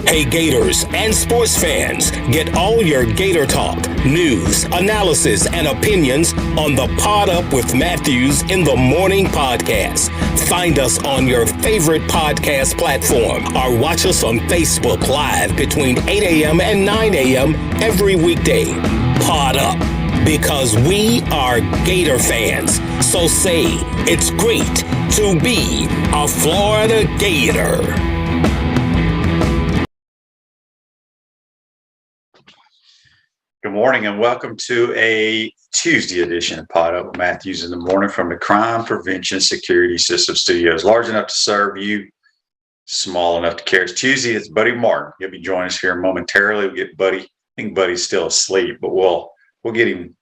Hey Gators and sports fans, get all your Gator talk, news, analysis, and opinions on the Pod Up with Matthews in the Morning podcast. Find us on your favorite podcast platform or watch us on Facebook Live between 8 a.m. and 9 a.m. every weekday. Pod Up, because we are Gator fans. So say it's great to be a Florida Gator. Good morning and welcome to a Tuesday edition of Pod Up with Matthews in the Morning from the Crime Prevention Security System Studios. Large enough to serve you, small enough to care. It's Tuesday. It's Buddy Martin. He'll be joining us here momentarily. We'll get Buddy. I think Buddy's still asleep, but we'll get him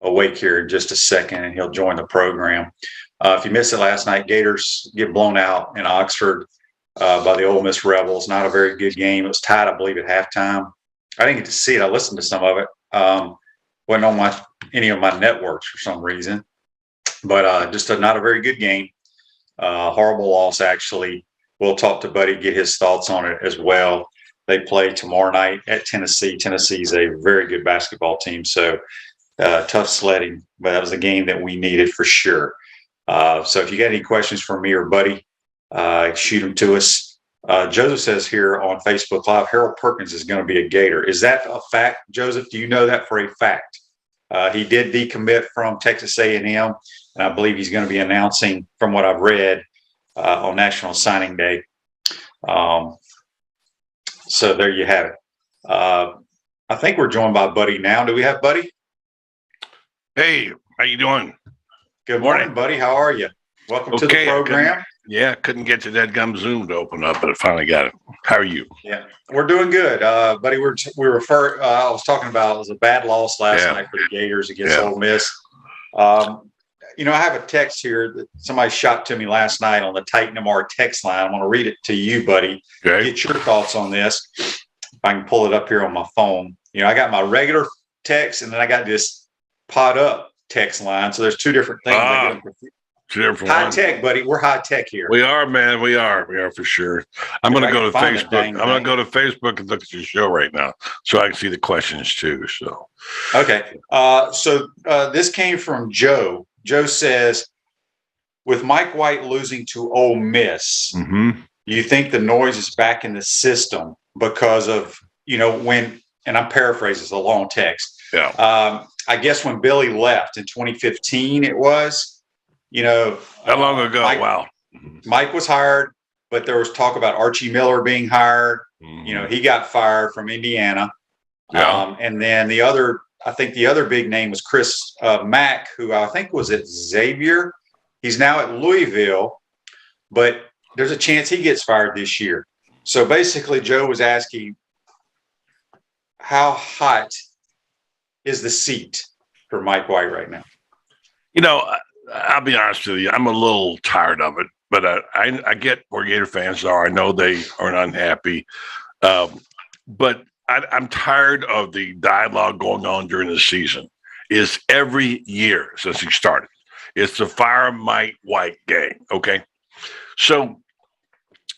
awake here in just a second, and he'll join the program. If you missed it last night, Gators get blown out in Oxford by the Ole Miss Rebels. Not a very good game. It was tied, I believe, at halftime. I didn't get to see it. I listened to some of it. Wasn't on any of my networks for some reason, but just not a very good game. Horrible loss, actually. We'll talk to Buddy, get his thoughts on it as well. They play tomorrow night at Tennessee. Tennessee's a very good basketball team, so tough sledding. But that was a game that we needed for sure. So if you got any questions for me or Buddy, shoot them to us. Joseph says here on Facebook Live, Harold Perkins is going to be a Gator. Is that a fact, Joseph? Do you know that for a fact? He did decommit from Texas A&M, and I believe he's going to be announcing, from what I've read, on National Signing Day. So there you have it. I think we're joined by Buddy now. Do we have Buddy? Hey, how you doing? Good morning, Buddy. How are you? Welcome to the program. Couldn't get to that gum Zoom to open up, but I finally got it. How are you? Yeah, we're doing good, buddy. I was talking about it was a bad loss last night for the Gators against Ole Miss. I have a text here that somebody shot to me last night on the Titan MR text line. I'm going to read it to you, buddy. Okay. Get your thoughts on this. If I can pull it up here on my phone. I got my regular text, and then I got this Pod Up text line. So there's two different things. High tech, buddy. We're high tech here. We are, man. We are for sure. I'm going to go to Facebook. I'm going to go to Facebook and look at your show right now so I can see the questions too. So, okay. So this came from Joe. Joe says, with Mike White losing to Ole Miss, you think the noise is back in the system because of, when, and I'm paraphrasing, it's a long text. Yeah. I guess when Billy left in 2015, it was. How long ago? Wow. Mike was hired, but there was talk about Archie Miller being hired. He got fired from Indiana. Yeah. And then the other big name was Chris Mack, who I think was at Xavier. He's now at Louisville, but there's a chance he gets fired this year. So basically, Joe was asking, how hot is the seat for Mike White right now? I'll be honest with you. I'm a little tired of it, but I get where Gator fans are. I know they are unhappy, but I'm tired of the dialogue going on during the season. It's every year since he started. It's the fire Mike White game, okay? So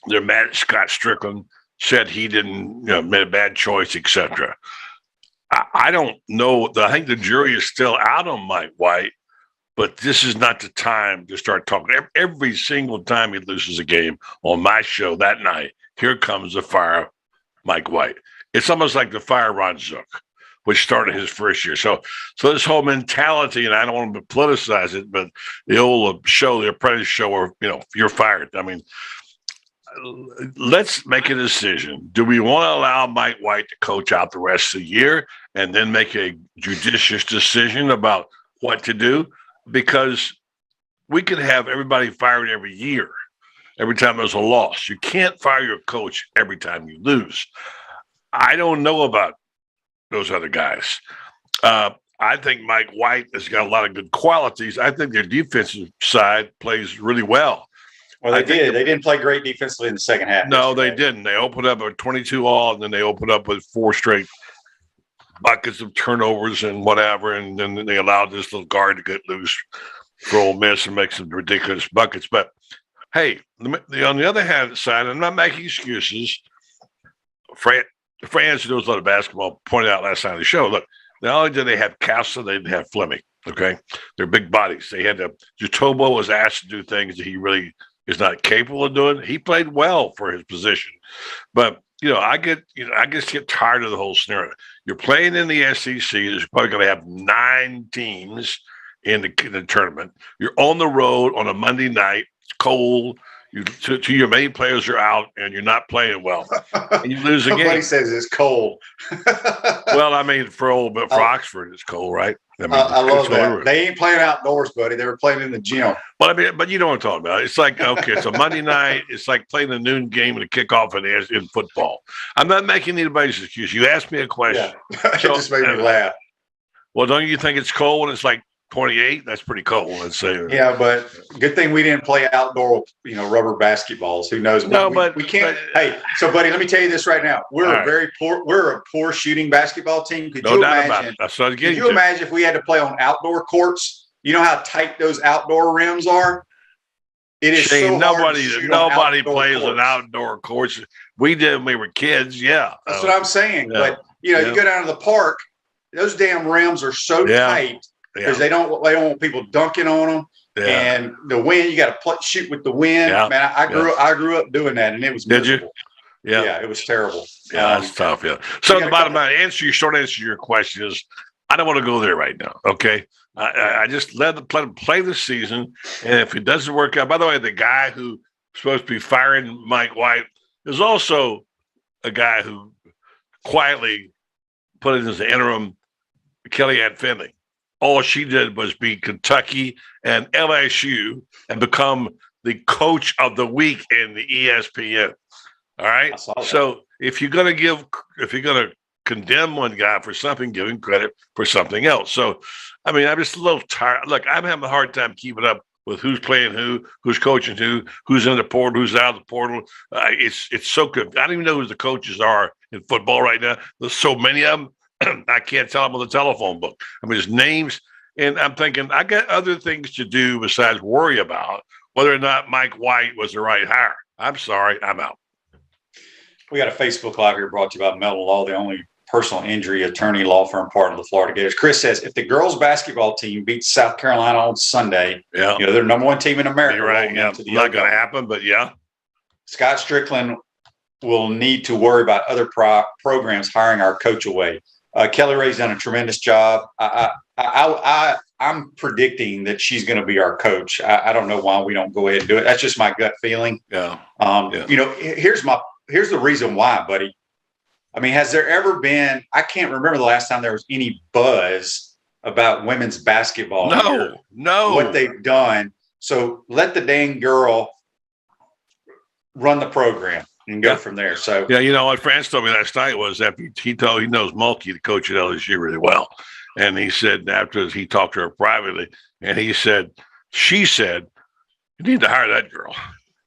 they're mad at Scott Strickland, said he didn't, made a bad choice, etc. I don't know. I think the jury is still out on Mike White. But this is not the time to start talking. Every single time he loses a game on my show that night, here comes the fire, Mike White. It's almost like the fire Ron Zook, which started his first year. So this whole mentality, and I don't want to politicize it, but the old show, the Apprentice show, where you're fired. I mean, let's make a decision. Do we want to allow Mike White to coach out the rest of the year and then make a judicious decision about what to do? Because we could have everybody fired every year, every time there's a loss. You can't fire your coach every time you lose. I don't know about those other guys. I think Mike White has got a lot of good qualities. I think their defensive side plays really well. Well, they did. They didn't play great defensively in the second half. No, they didn't. They opened up with 22 all, and then they opened up with 4 straight buckets of turnovers and whatever, and then they allowed this little guard to get loose for Ole Miss and make some ridiculous buckets. But Hey, on the other hand side, I'm not making excuses. France, who knows a lot of basketball, pointed out last night on the show. Look, not only did they have Castle, they didn't have Fleming. Okay, they're big bodies. They had to. Jatobo was asked to do things that he really is not capable of doing. He played well for his position, but I just get tired of the whole scenario. You're playing in the SEC. There's probably going to have 9 teams in the tournament. You're on the road on a Monday night. It's cold. Two of your main players are out, and you're not playing well, and you lose a game. Somebody says it's cold. Well, I mean, for Oxford, it's cold, right? I love that. They ain't playing outdoors, buddy. They were playing in the gym. Well, I mean, but you know what I'm talking about. It's like, okay, it's a Monday night. It's like playing a noon game and a kickoff in football. I'm not making anybody's excuse. You asked me a question. Yeah. It just made me laugh. Well, don't you think it's cold when it's like 28? That's pretty cold, let's say. Yeah, but good thing we didn't play outdoor, rubber basketballs. Who knows? No, we can't. Hey, so buddy, let me tell you this right now. We're a poor shooting basketball team. Could you imagine? Could you imagine if we had to play on outdoor courts? You know how tight those outdoor rims are? It is Shane, so hard to shoot on nobody outdoor plays courts. on outdoor courts. We did when we were kids. Yeah, that's what I'm saying. Yeah. But you go down to the park. Those damn rims are so tight. Because they don't want people dunking on them, and the wind. You got to shoot with the wind. Yeah. Man, I grew up doing that, and it was miserable. Did you? Yeah, it was terrible. Yeah, that's tough. Yeah. So the bottom line, short answer to your question is, I don't want to go there right now. Okay, I just let them play the season, and if it doesn't work out. By the way, the guy who's supposed to be firing Mike White is also a guy who quietly put in as the interim Kellyanne Finley. All she did was beat Kentucky and LSU and become the coach of the week in the ESPN. All right. So if you're going to condemn one guy for something, give him credit for something else. So, I mean, I'm just a little tired. Look, I'm having a hard time keeping up with who's playing who's coaching who's in the portal, who's out of the portal. It's so good. I don't even know who the coaches are in football right now. There's so many of them. I can't tell them on the telephone book. I mean, there's names, and I'm thinking I got other things to do besides worry about whether or not Mike White was the right hire. I'm sorry, I'm out. We got a Facebook Live here brought to you by Melton Law, the only personal injury attorney law firm part of the Florida Gators. Chris says, if the girls basketball team beats South Carolina on Sunday, they're number 1 team in America. You're right. Yeah, not going to happen, but yeah. Scott Strickland will need to worry about other programs hiring our coach away. Kelly Ray's done a tremendous job. I'm predicting that she's going to be our coach. I don't know why we don't go ahead and do it. That's just my gut feeling. Yeah. Here's the reason why, buddy. I mean, has there ever been? I can't remember the last time there was any buzz about women's basketball. No. What they've done. So let the dang girl run the program and go from there. So you know what France told me last night was that he knows Mulkey, the coach at LSU, really well, and he said after he talked to her privately, and she said, you need to hire that girl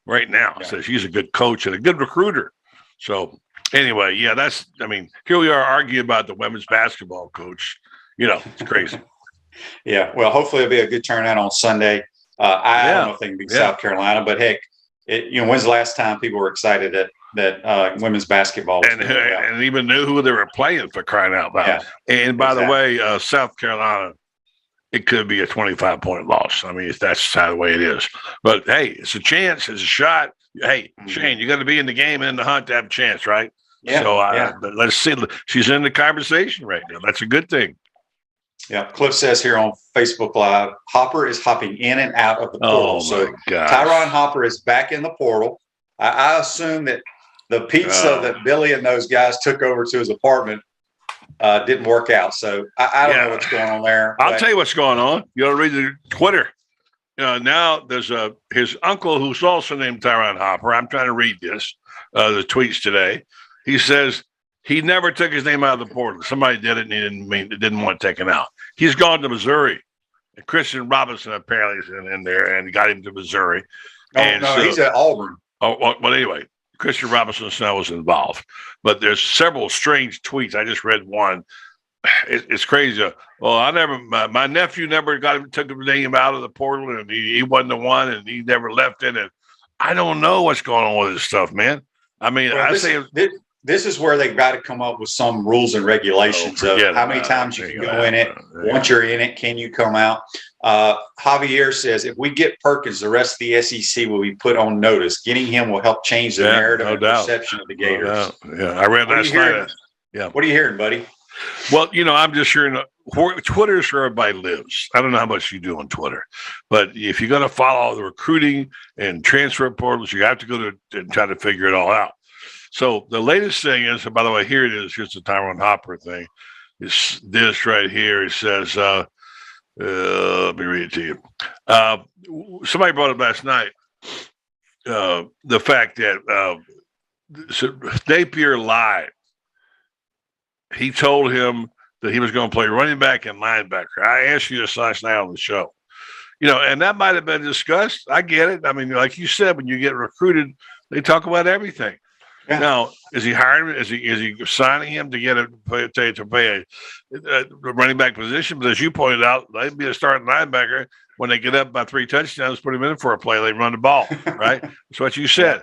right now. Yeah. So she's a good coach and a good recruiter. So anyway, here we are arguing about the women's basketball coach. It's crazy. Yeah. Well, hopefully it'll be a good turnout on Sunday. I don't know if they can beat South Carolina, but heck. When's the last time people were excited that women's basketball and even knew who they were playing, for crying out loud? Yeah, and by the way, South Carolina, it could be a 25-point loss. I mean, that's how the way it is. But hey, it's a chance, it's a shot. Hey, Shane, you got to be in the game and in the hunt to have a chance, right? Yeah. So let's see. She's in the conversation right now. That's a good thing. Yeah, Cliff says here on Facebook Live, Hopper is hopping in and out of the portal. So Tyron Hopper is back in the portal. I assume that the pizza that Billy and those guys took over to his apartment didn't work out. So I don't know what's going on there. I'll tell you what's going on. You ought to read the Twitter. Now there's his uncle who's also named Tyron Hopper. I'm trying to read this, the tweets today. He says, he never took his name out of the portal. Somebody did it, and he didn't want it taken out. He's gone to Missouri. And Christian Robinson apparently is in there, and got him to Missouri. He's at Auburn. Oh, well, anyway, Christian Robinson Snow was involved. But there's several strange tweets. I just read one. It's crazy. Well, my nephew never took his name out of the portal, and he wasn't the one, and he never left it. And I don't know what's going on with this stuff, man. I mean, Well, this is where they've got to come up with some rules and regulations of how many times you can go in it. Once you're in it, can you come out? Javier says, if we get Perkins, the rest of the SEC will be put on notice. Getting him will help change the narrative and perception of the Gators. Yeah, I read last night. Yeah. What are you hearing, buddy? Well, I'm just hearing Twitter's where everybody lives. I don't know how much you do on Twitter, but if you're going to follow the recruiting and transfer portals, you have to go to and try to figure it all out. So the latest thing is, and by the way, here it is. Here's the Tyrone Hopper thing. It's this right here. It says, let me read it to you. Somebody brought up last night the fact that Napier lied. He told him that he was going to play running back and linebacker. I asked you this last night on the show. And that might have been discussed. I get it. I mean, like you said, when you get recruited, they talk about everything. Yeah. Now, is he hiring? Is he signing him to get to pay a running back position? But as you pointed out, they'd be a starting linebacker. When they get up by 3 touchdowns, put him in for a play, they run the ball, right? That's what you said.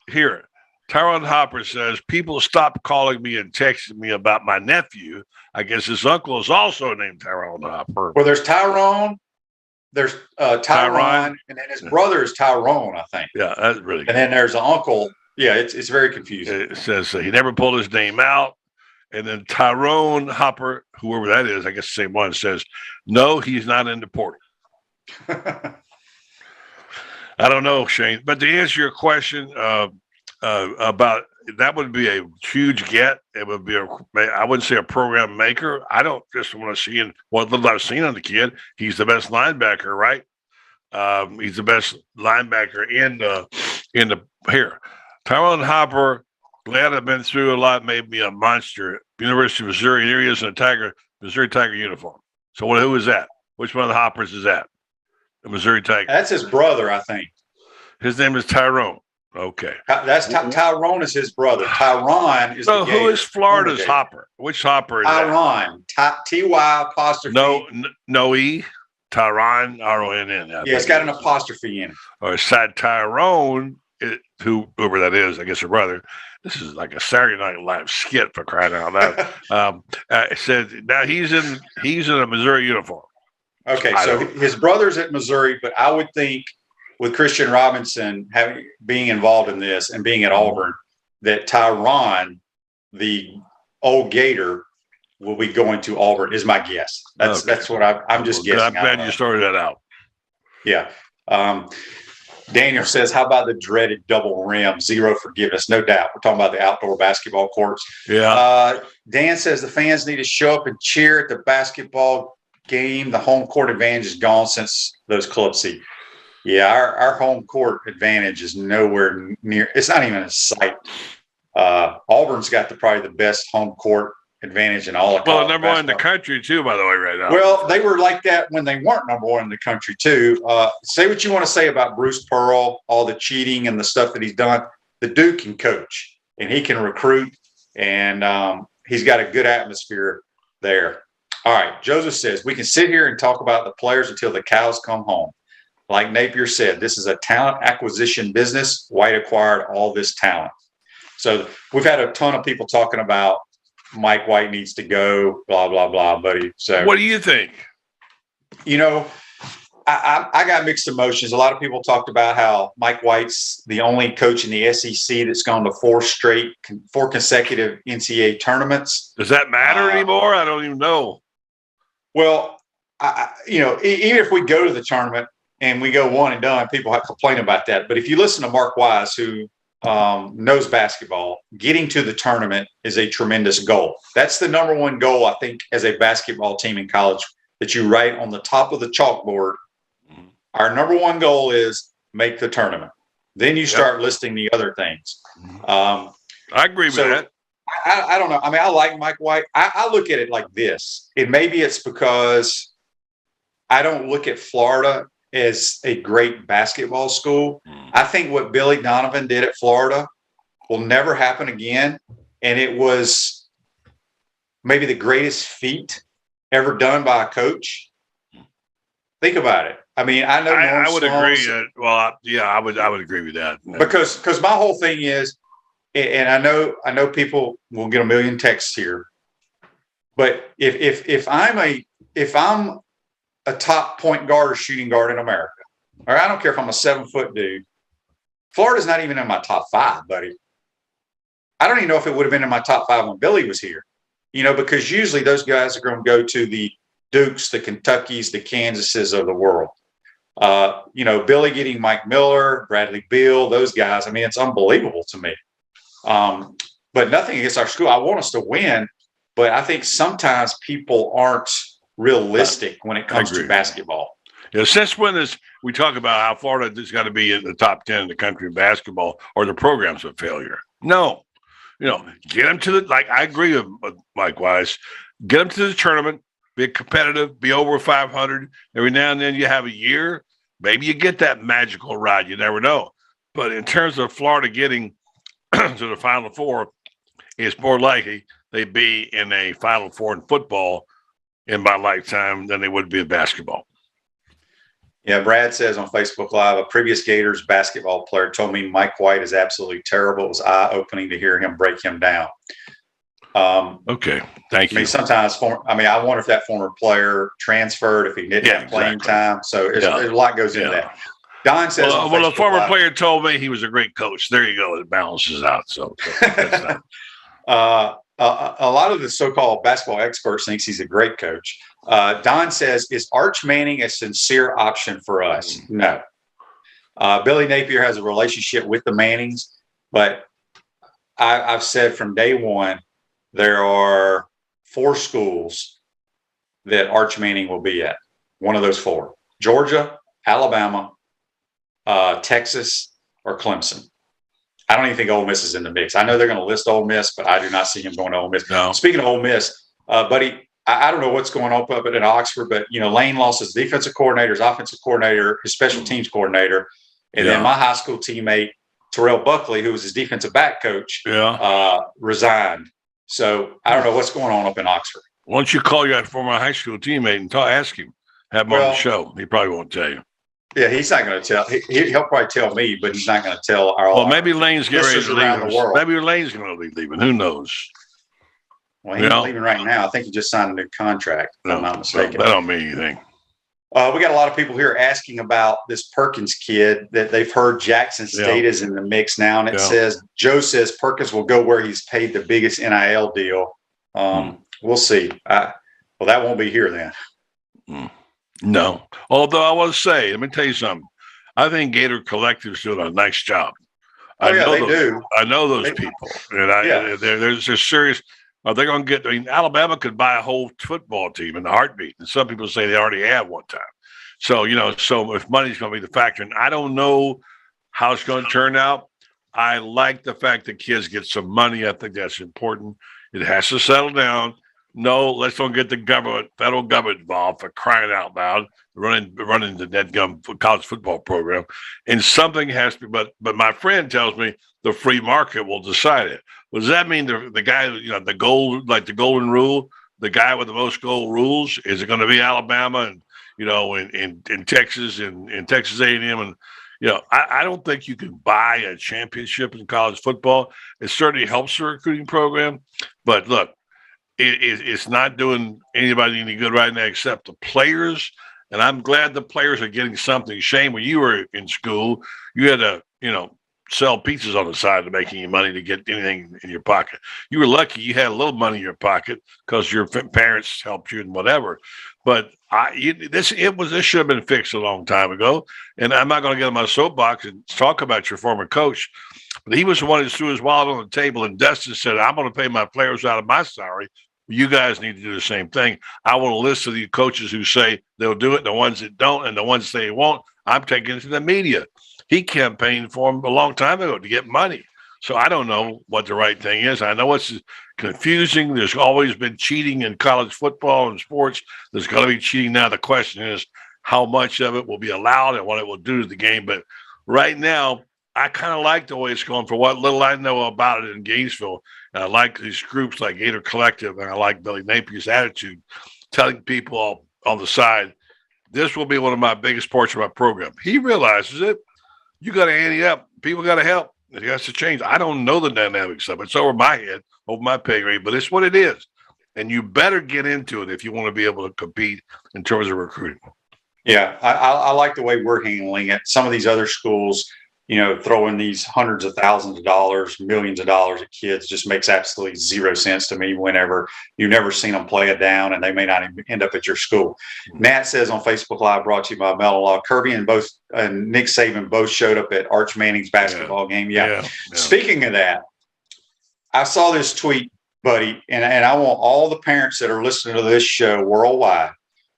Here, Tyrone Hopper says, people stop calling me and texting me about my nephew. I guess his uncle is also named Tyrone Hopper. Well, there's Tyrone. There's Tyron, and then his brother is Tyrone, I think. Yeah, that's really good. And then there's an uncle. Yeah, it's very confusing. It says he never pulled his name out. And then Tyrone Hopper, whoever that is, I guess the same one, says, no, he's not in the portal. I don't know, Shane. But to answer your question about that would be a huge get. It would be I wouldn't say a program maker. I don't just want to see what little I've seen on the kid. He's the best linebacker, right? He's the best linebacker in the here. Tyrone Hopper, glad I've been through a lot, made me a monster. University of Missouri, here he is in a Missouri Tiger uniform. So who is that? Which one of the Hoppers is that? The Missouri Tiger. That's his brother, I think. His name is Tyrone. Okay. That's Tyrone is his brother. Tyron is so who is Florida's Hopper? Which Hopper is Tyron. T-Y apostrophe. No E. Tyron, R-O-N-N. Yeah, it's got an apostrophe in it. Or side Tyrone, whoever that is, I guess her brother. This is like a Saturday Night Live skit for crying out loud. It said now he's in a Missouri uniform. Okay, so his brother's at Missouri, but I would think with Christian Robinson being involved in this and being at Auburn, that Tyron, the old Gator, will be going to Auburn is my guess. That's what I'm just guessing. I'm glad you started that out. Yeah. Daniel says, how about the dreaded double rim, zero forgiveness? No doubt. We're talking about the outdoor basketball courts. Yeah. Dan says the fans need to show up and cheer at the basketball game. The home court advantage is gone since those club seats. Yeah, our home court advantage is nowhere near. It's not even a sight. Auburn's got probably the best home court advantage in all of college. Well, number one in the country too, by the way, right now. Well, they were like that when they weren't number one in the country too. Say what you want to say about Bruce Pearl, all the cheating and the stuff that he's done. The dude can coach and he can recruit, and he's got a good atmosphere there. All right, Joseph says we can sit here and talk about the players until the cows come home. Like Napier said, this is a talent acquisition business. White acquired all this talent. So we've had a ton of people talking about Mike White needs to go, blah, blah, buddy. So what do you think? I got mixed emotions. A lot of people talked about how Mike White's the only coach in the SEC that's gone to four consecutive NCAA tournaments. Does that matter anymore? I don't even know. Well, even if we go to the tournament and we go one and done, people have complained about that. But if you listen to Mark Wise, who knows basketball, getting to the tournament is a tremendous goal. That's the number one goal, I think, as a basketball team in college, that you write on the top of the chalkboard. Mm-hmm. Our number one goal is make the tournament. Then you start listing the other things. Mm-hmm. I agree with that. I don't know. I mean, I like Mike White. I look at it like this. Maybe it's because I don't look at Florida as a great basketball school. I think what Billy Donovan did at Florida will never happen again. And it was maybe the greatest feat ever done by a coach. Think about it. I mean, I know I would agree. Sloan's, I would agree with that because my whole thing is, and I know people will get a million texts here, but if I'm a top point guard or shooting guard in America, or I don't care if I'm a 7-foot dude, Florida's not even in my top 5, buddy. I don't even know if it would have been in my top 5 when Billy was here, because usually those guys are going to go to the Dukes, the Kentuckys, the Kansases of the world. Billy getting Mike Miller, Bradley Beal, those guys. I mean, it's unbelievable to me. But nothing against our school. I want us to win, but I think sometimes people aren't realistic when it comes to basketball. Yeah, since when we talk about how Florida has got to be in the top 10 in the country in basketball, or the program's a failure? No. Get them to I agree with Mike Wise. Get them to the tournament, be competitive, be over 500. Every now and then you have a year. Maybe you get that magical ride. You never know. But in terms of Florida getting to the Final Four, it's more likely they'd be in a Final Four in football in my lifetime than they would be in basketball. Yeah, Brad says on Facebook Live, a previous Gators basketball player told me Mike White is absolutely terrible. It was eye-opening to hear him break him down. Okay, thank you. I mean, sometimes, I wonder if that former player transferred, if he didn't have playing time. So there's a lot goes into that. Don says, well, a former player told me he was a great coach. There you go. It balances out. So that's not. A lot of the so-called basketball experts thinks he's a great coach. Don says, is Arch Manning a sincere option for us? No. Billy Napier has a relationship with the Mannings, but I've said from day one, there are 4 schools that Arch Manning will be at. One of those 4: Georgia, Alabama, Texas, or Clemson. I don't even think Ole Miss is in the mix. I know they're going to list Ole Miss, but I do not see him going to Ole Miss. No. Speaking of Ole Miss, buddy, I don't know what's going on up in Oxford, but Lane lost his defensive coordinator, his offensive coordinator, his special teams coordinator, and then my high school teammate Terrell Buckley, who was his defensive back coach, resigned. So I don't know what's going on up in Oxford. Why don't you call your former high school teammate and ask him, have him on the show? He probably won't tell you. Yeah, he's not going to tell. He'll probably tell me, but he's not going to tell our. Well, maybe Lane's getting ready to leave. Maybe Lane's going to be leaving. Who knows? Well, he's leaving right now. I think he just signed a new contract, if I'm not mistaken. That don't mean anything. We got a lot of people here asking about this Perkins kid that they've heard Jackson State is in the mix now. And it says, Joe says Perkins will go where he's paid the biggest NIL deal. We'll see. Well, that won't be here then. No. Although I want to say, let me tell you something. I think Gator Collective is doing a nice job. They do. I know those people. And they're serious. Are they going to get? Alabama could buy a whole football team in a heartbeat, and some people say they already have one time. So so if money's going to be the factor, and I don't know how it's going to turn out. I like the fact that kids get some money. I think that's important. It has to settle down. No, let's don't get the federal government involved, for crying out loud, running the NetGum college football program, and something has to be. But my friend tells me the free market will decide it. Well, does that mean the guy, the gold, like the golden rule, the guy with the most gold rules, is it going to be Alabama and in Texas and in Texas A&M and I don't think you can buy a championship in college football. It certainly helps the recruiting program, but look, it's not doing anybody any good right now except the players. And I'm glad the players are getting something. Shane, when you were in school, you had to, sell pizzas on the side to make any money to get anything in your pocket. You were lucky you had a little money in your pocket because your parents helped you and whatever. But this should have been fixed a long time ago. And I'm not going to get on my soapbox and talk about your former coach, but he was the one who threw his wallet on the table, and Dustin said, "I'm going to pay my players out of my salary. You guys need to do the same thing. I want a list of the coaches who say they'll do it, and the ones that don't, and the ones that they won't. I'm taking it to the media." He campaigned for him a long time ago to get money. So I don't know what the right thing is. I know it's confusing. There's always been cheating in college football and sports. There's going to be cheating now. The question is how much of it will be allowed and what it will do to the game. But right now, I kind of like the way it's going for what little I know about it in Gainesville. And I like these groups like Gator Collective, and I like Billy Napier's attitude, telling people on the side, this will be one of my biggest parts of my program. He realizes it. You got to ante up. People got to help. It has to change. I don't know the dynamics of it. It's over my head, over my pay grade, but it's what it is. And you better get into it if you want to be able to compete in terms of recruiting. Yeah, I like the way we're handling it. Some of these other schools, throwing these hundreds of thousands of dollars, millions of dollars at kids just makes absolutely zero sense to me whenever you've never seen them play it down and they may not even end up at your school. Matt says on Facebook Live, brought to you by Mellon Law, Kirby and Nick Saban both showed up at Arch Manning's basketball game. Yeah. Speaking of that, I saw this tweet, buddy, and I want all the parents that are listening to this show worldwide,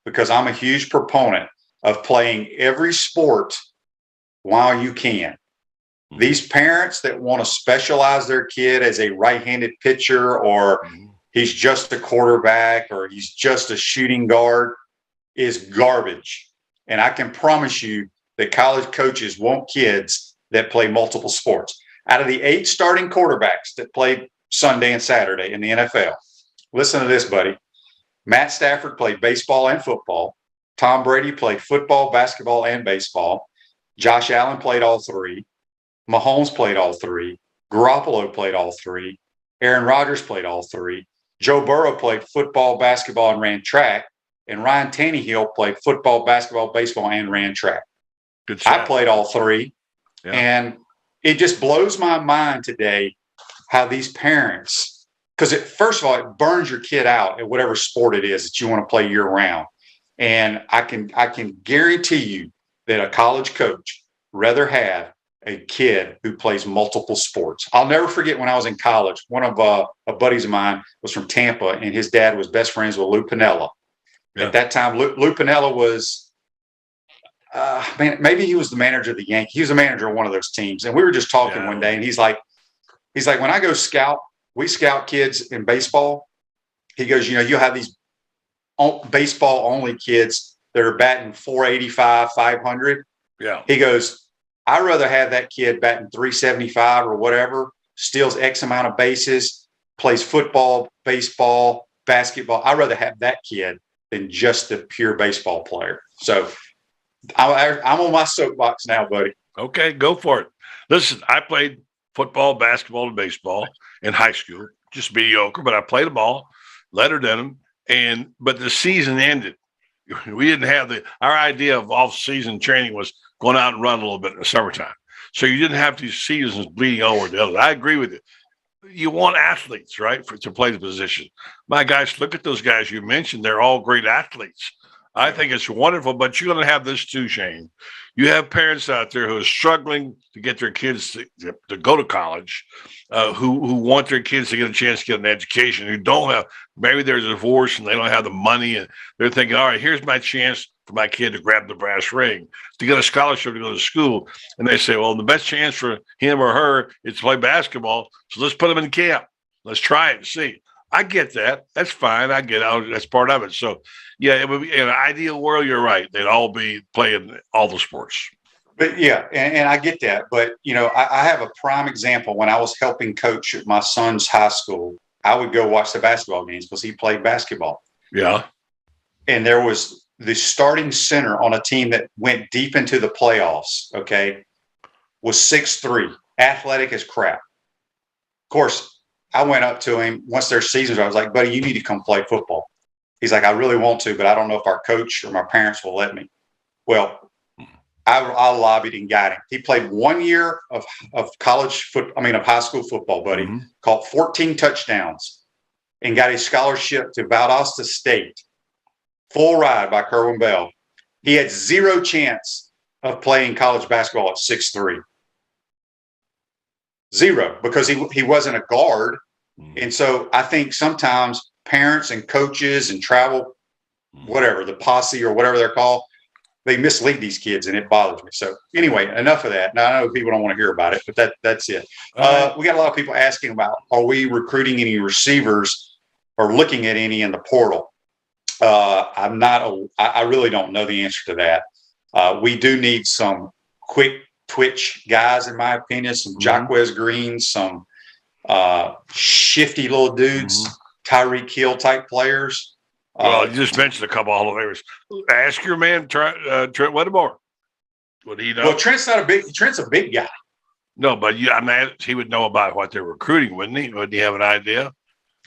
because I'm a huge proponent of playing every sport while you can. These parents that want to specialize their kid as a right-handed pitcher, or he's just a quarterback, or he's just a shooting guard, is garbage. And I can promise you that college coaches want kids that play multiple sports. Out of the 8 starting quarterbacks that played Sunday and Saturday in the NFL, listen to this, buddy. Matt Stafford played baseball and football. Tom Brady played football, basketball, and baseball. Josh Allen played all 3. Mahomes played all 3. Garoppolo played all 3. Aaron Rodgers played all 3. Joe Burrow played football, basketball, and ran track. And Ryan Tannehill played football, basketball, baseball, and ran track. Good shot. I played all 3. Yeah. And it just blows my mind today how these parents, because first of all, it burns your kid out at whatever sport it is that you want to play year round. And I can guarantee you that a college coach rather have a kid who plays multiple sports. I'll never forget when I was in college, one of a buddies of mine was from Tampa, and his dad was best friends with Lou Piniella. Yeah. At that time, Lou Piniella was, maybe he was the manager of the Yankees. He was the manager of one of those teams. And we were just talking one day, and he's like, when I go scout, we scout kids in baseball. He goes, you have these baseball only kids that are batting 485, 500. Yeah. He goes, I'd rather have that kid batting 375 or whatever, steals X amount of bases, plays football, baseball, basketball. I'd rather have that kid than just the pure baseball player. So I'm on my soapbox now, buddy. Okay, go for it. Listen, I played football, basketball, and baseball in high school. Just mediocre, but I played them all, lettered in them. But the season ended. We didn't have our idea of off-season training was going out and run a little bit in the summertime. So you didn't have these seasons bleeding over the others. I agree with you. You want athletes, right, to play the position. My guys, look at those guys you mentioned. They're all great athletes. I think it's wonderful, but you're going to have this too, Shane. You have parents out there who are struggling to get their kids to go to college, who want their kids to get a chance to get an education, who don't have, maybe they're divorced and they don't have the money, and they're thinking, all right, here's my chance for my kid to grab the brass ring, to get a scholarship to go to school. And they say, well, the best chance for him or her is to play basketball, so let's put him in camp. Let's try it and see. I get that. That's fine. I get it. That's part of it. So, yeah, it would be in an ideal world. You're right. They'd all be playing all the sports. But yeah, and I get that. But, I have a prime example. When I was helping coach at my son's high school, I would go watch the basketball games because he played basketball. Yeah. And there was the starting center on a team that went deep into the playoffs, okay, was 6'3", athletic as crap. Of course, I went up to him once their seasons. I was like, buddy, you need to come play football. He's like, I really want to, but I don't know if our coach or my parents will let me. Well, I lobbied and got him. He played 1 year of of high school football, buddy, caught 14 touchdowns and got a scholarship to Valdosta State. Full ride by Kerwin Bell. He had zero chance of playing college basketball at 6'3". Zero, because he wasn't a guard. And so I think sometimes parents and coaches and travel, whatever, the posse or whatever they're called, they mislead these kids, and it bothers me. So anyway, enough of that. Now, I know people don't want to hear about it, but that's it. We got a lot of people asking about, are we recruiting any receivers or looking at any in the portal? I really don't know the answer to that. We do need some quick twitch guys, in my opinion, some Jaquez Greens, some shifty little dudes, Tyreek Hill type players. Well, you just mentioned a couple of Hall of Famers. Ask your man, Trent Whittemore. Would he know? Well, Trent's a big guy. No, but I mean, he would know about what they're recruiting, wouldn't he? Wouldn't he have an idea?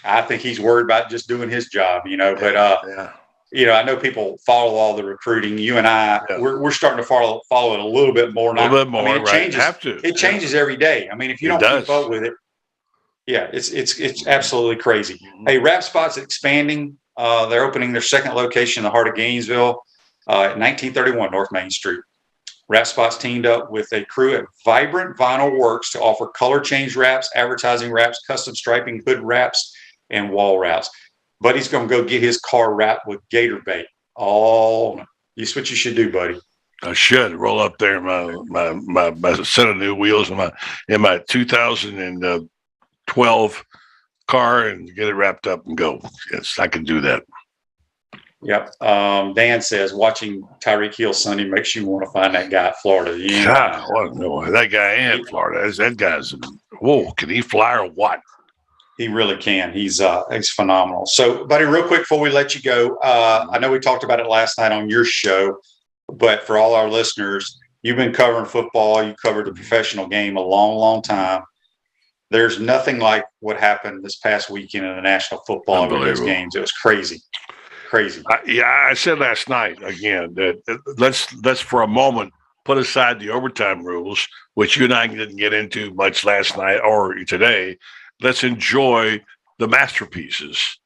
I think he's worried about just doing his job, But I know people follow all the recruiting. You and I, we're starting to follow it a little bit more now. A little bit more, it changes. Have to. It changes every day. I mean, if you don't keep up with it, it's absolutely crazy. Mm-hmm. Hey, Rap Spot's expanding. They're opening their second location in the heart of Gainesville, at 1931 North Main Street. Rap Spot's teamed up with a crew at Vibrant Vinyl Works to offer color change wraps, advertising wraps, custom striping, hood wraps, and wall wraps. Buddy's going to go get his car wrapped with Gator bait. That's what you should do, buddy. I should roll up there my set of new wheels in my 2012 car and get it wrapped up and go. Yes, I can do that. Yep. Dan says watching Tyreek Hill Sunday makes you want to find that guy at Florida. That guy in Florida. That guy's can he fly or what? He really can. He's phenomenal. So, buddy, real quick before we let you go, I know we talked about it last night on your show, but for all our listeners, you've been covering football. You covered the professional game a long, long time. There's nothing like what happened this past weekend in the National Football League games. It was crazy. I said last night again that let's for a moment put aside the overtime rules, which you and I didn't get into much last night or today. Let's enjoy the masterpieces.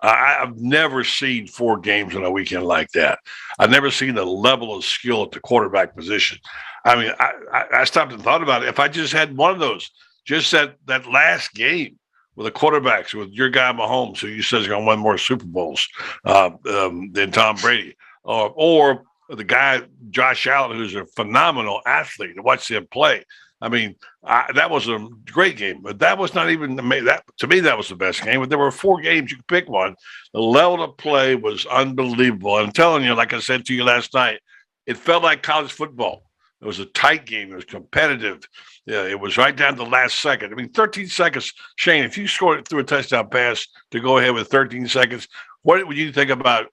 I've never seen 4 games in a weekend like that. I've never seen the level of skill at the quarterback position. I mean, I stopped and thought about it. If I just had one of those, just that last game with the quarterbacks, with your guy Mahomes, who you said is going to win more Super Bowls than Tom Brady, or the guy Josh Allen, who's a phenomenal athlete, to watch him play. I mean, that was a great game, but that was not even that. To me, that was the best game. But there were 4 games. You could pick one. The level of play was unbelievable. I'm telling you, like I said to you last night, it felt like college football. It was a tight game. It was competitive. Yeah, it was right down to the last second. I mean, 13 seconds. Shane, if you scored through a touchdown pass to go ahead with 13 seconds, what would you think about?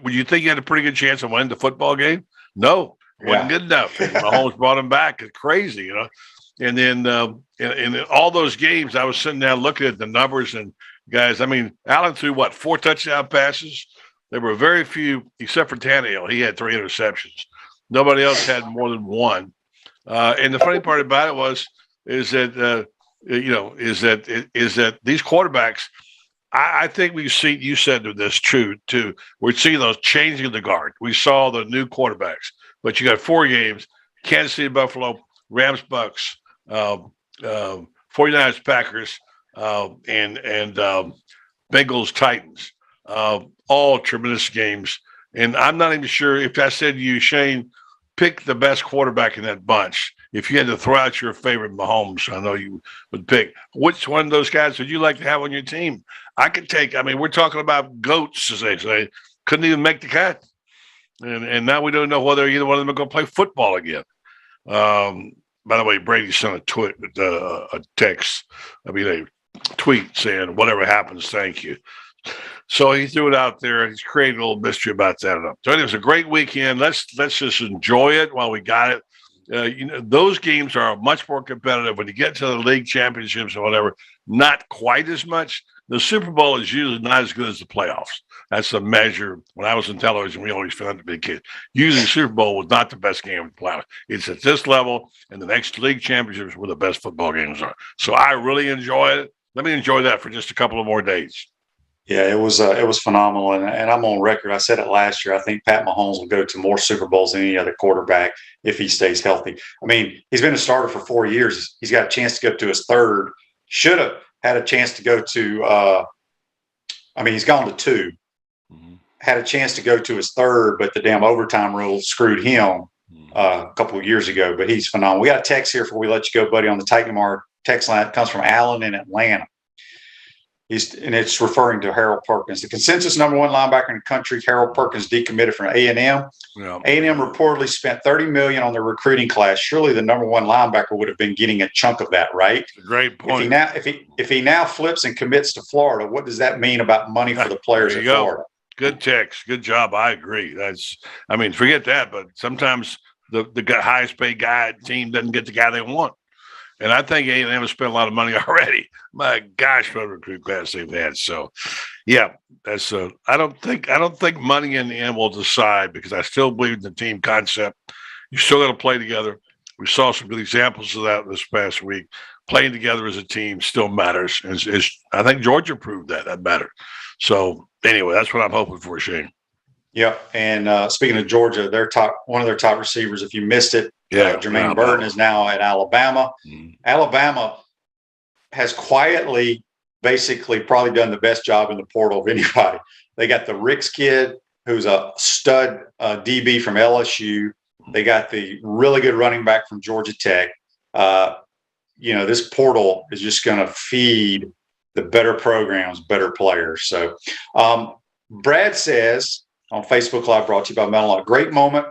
Would you think you had a pretty good chance of winning the football game? No. Wasn't good enough. And Mahomes brought him back. It's crazy, And then in all those games, I was sitting there looking at the numbers and guys. I mean, Allen threw 4 touchdown passes. There were very few, except for Tannehill. He had 3 interceptions. Nobody else had more than 1. And the funny part about it is that these quarterbacks. I think we've seen. You said this true too. We're seeing those changing of the guard. We saw the new quarterbacks. But you got 4 games: Kansas City, Buffalo, Rams, Bucks, 49ers, Packers, and Bengals, Titans. All tremendous games. And I'm not even sure if I said to you, Shane, pick the best quarterback in that bunch. If you had to throw out your favorite Mahomes, I know you would pick. Which one of those guys would you like to have on your team? We're talking about GOATs, as they say. Couldn't even make the cut. And now we don't know whether either one of them are going to play football again. By the way, Brady sent a tweet saying, whatever happens, thank you. So he threw it out there. He's created a little mystery about that. So it was a great weekend. Let's just enjoy it while we got it. Those games are much more competitive when you get to the league championships or whatever. Not quite as much. The Super Bowl is usually not as good as the playoffs. That's the measure. When I was in television, we always found to be a kid. Usually, the Super Bowl was not the best game of the playoffs. It's at this level, and the next league championships where the best football games are. So I really enjoy it. Let me enjoy that for just a couple of more days. Yeah, it was phenomenal, and I'm on record. I said it last year. I think Pat Mahomes will go to more Super Bowls than any other quarterback if he stays healthy. I mean, he's been a starter for 4 years. He's got a chance to go to his 3rd. Should have had a chance to go to. He's gone to 2. Mm-hmm. Had a chance to go to his 3rd, but the damn overtime rule screwed him a couple of years ago. But he's phenomenal. We got a text here before we let you go, buddy, on the Titan Mar text line. It comes from Alan in Atlanta. And it's referring to Harold Perkins. The consensus number 1 linebacker in the country, Harold Perkins, decommitted from A&M. Yeah. A&M reportedly spent $30 million on their recruiting class. Surely the number 1 linebacker would have been getting a chunk of that, right? Great point. If he now flips and commits to Florida, what does that mean about money for the players in Florida? Good text. Good job. I agree. Forget that, but sometimes the highest paid guy at the team doesn't get the guy they want. And I think A&M has spent a lot of money already. My gosh, what a recruit class they've had. So, yeah, that's. I don't think money in the end will decide, because I still believe in the team concept. You still got to play together. We saw some good examples of that this past week. Playing together as a team still matters. I think Georgia proved that mattered. So anyway, that's what I'm hoping for, Shane. Yep. And speaking of Georgia, one of their top receivers, if you missed it, Jermaine Burton is now at Alabama. Mm-hmm. Alabama has quietly, basically, probably done the best job in the portal of anybody. They got the Ricks kid, who's a stud DB from LSU. They got the really good running back from Georgia Tech. This portal is just going to feed the better programs, better players. So Brad says on Facebook Live, brought to you by Mellon, a great moment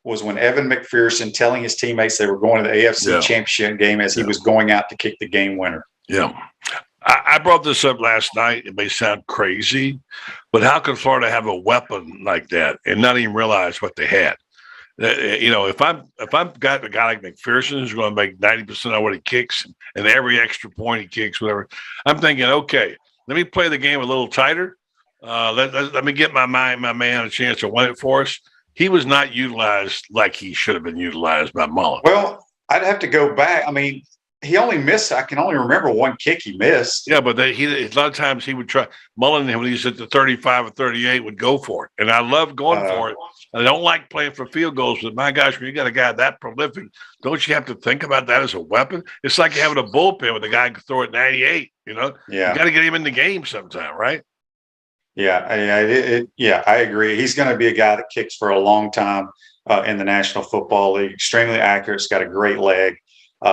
was when Evan McPherson telling his teammates they were going to the AFC Championship game as he was going out to kick the game winner. Yeah. I brought this up last night. It may sound crazy, but how could Florida have a weapon like that and not even realize what they had? If I've got a guy like McPherson who's going to make 90% of what he kicks and every extra point he kicks, whatever, I'm thinking, okay, let me play the game a little tighter. Let me get my man a chance to win it for us. He was not utilized like he should have been utilized by Mullen. Well, I'd have to go back. I mean, he only missed. I can only remember one kick he missed. Yeah, but a lot of times he would try. Mullen, when he's at the 35 or 38, would go for it, and I love going for it. I don't like playing for field goals, but my gosh, when you got a guy that prolific, don't you have to think about that as a weapon? It's like having a bullpen with a guy who can throw it 98. You got to get him in the game sometime, right? Yeah, I agree. He's going to be a guy that kicks for a long time in the National Football League. Extremely accurate. He's got a great leg.